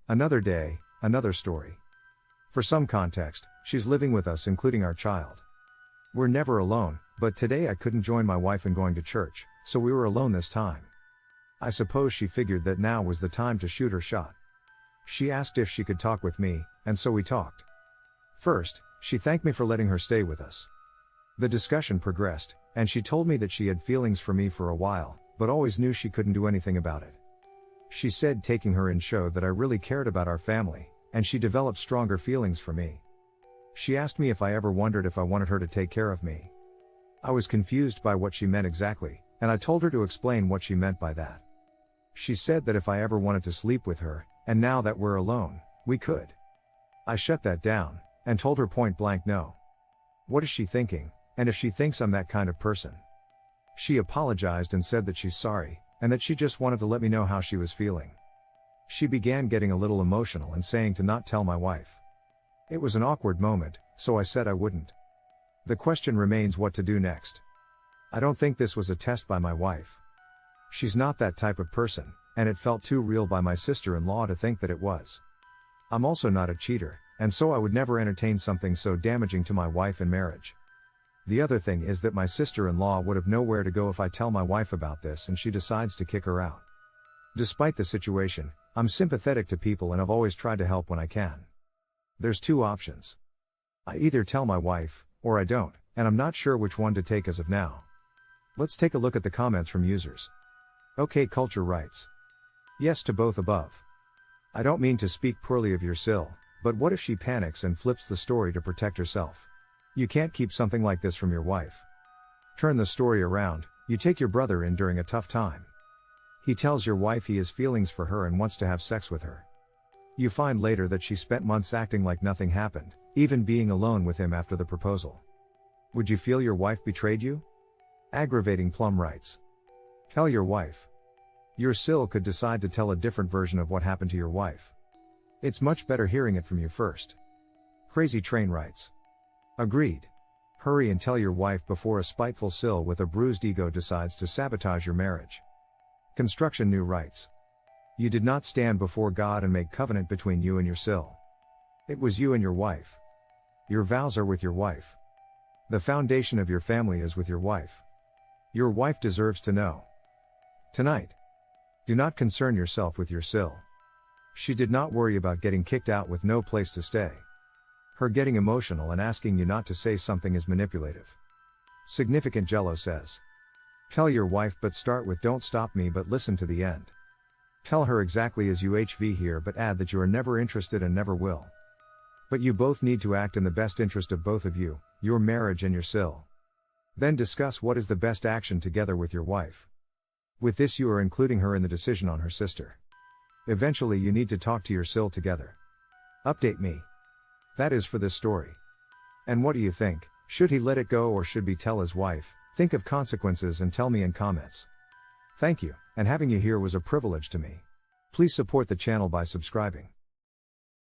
Another day, another story. For some context, she's living with us including our child. We're never alone, but today I couldn't join my wife in going to church, so we were alone this time. I suppose she figured that now was the time to shoot her shot. She asked if she could talk with me, and so we talked. First, she thanked me for letting her stay with us. The discussion progressed, and she told me that she had feelings for me for a while, but always knew she couldn't do anything about it. She said taking her in showed that I really cared about our family, and she developed stronger feelings for me. She asked me if I ever wondered if I wanted her to take care of me. I was confused by what she meant exactly, and I told her to explain what she meant by that. She said that if I ever wanted to sleep with her, and now that we're alone, we could. I shut that down, and told her point blank no. What is she thinking, and if she thinks I'm that kind of person? She apologized and said that she's sorry, and that she just wanted to let me know how she was feeling. She began getting a little emotional and saying to not tell my wife. It was an awkward moment, so I said I wouldn't. The question remains what to do next. I don't think this was a test by my wife. She's not that type of person, and it felt too real by my sister-in-law to think that it was. I'm also not a cheater, and so I would never entertain something so damaging to my wife in marriage. The other thing is that my sister-in-law would have nowhere to go if I tell my wife about this and she decides to kick her out. Despite the situation, I'm sympathetic to people and I've always tried to help when I can. There's two options. I either tell my wife, or I don't, and I'm not sure which one to take as of now. Let's take a look at the comments from users. OK Culture writes. Yes to both above. I don't mean to speak poorly of your Sil, but what if she panics and flips the story to protect herself? You can't keep something like this from your wife. Turn the story around, you take your brother in during a tough time. He tells your wife he has feelings for her and wants to have sex with her. You find later that she spent months acting like nothing happened, even being alone with him after the proposal. Would you feel your wife betrayed you? Aggravating Plum writes. Tell your wife. Your Sil could decide to tell a different version of what happened to your wife. It's much better hearing it from you first. Crazy Train writes. Agreed. Hurry and tell your wife before a spiteful Sil with a bruised ego decides to sabotage your marriage. Construction New writes. You did not stand before God and make covenant between you and your Sil. It was you and your wife. Your vows are with your wife. The foundation of your family is with your wife. Your wife deserves to know. Tonight. Do not concern yourself with your Sil. She did not worry about getting kicked out with no place to stay. Her getting emotional and asking you not to say something is manipulative. Significant Jello says. Tell your wife but start with don't stop me but listen to the end. Tell her exactly as UHV here but add that you are never interested and never will. But you both need to act in the best interest of both of you, your marriage and your Sil. Then discuss what is the best action together with your wife. With this you are including her in the decision on her sister. Eventually you need to talk to your Sil together. Update me. That is for this story. And what do you think? Should he let it go or should he tell his wife? Think of consequences and tell me in comments. Thank you, and having you here was a privilege to me. Please support the channel by subscribing.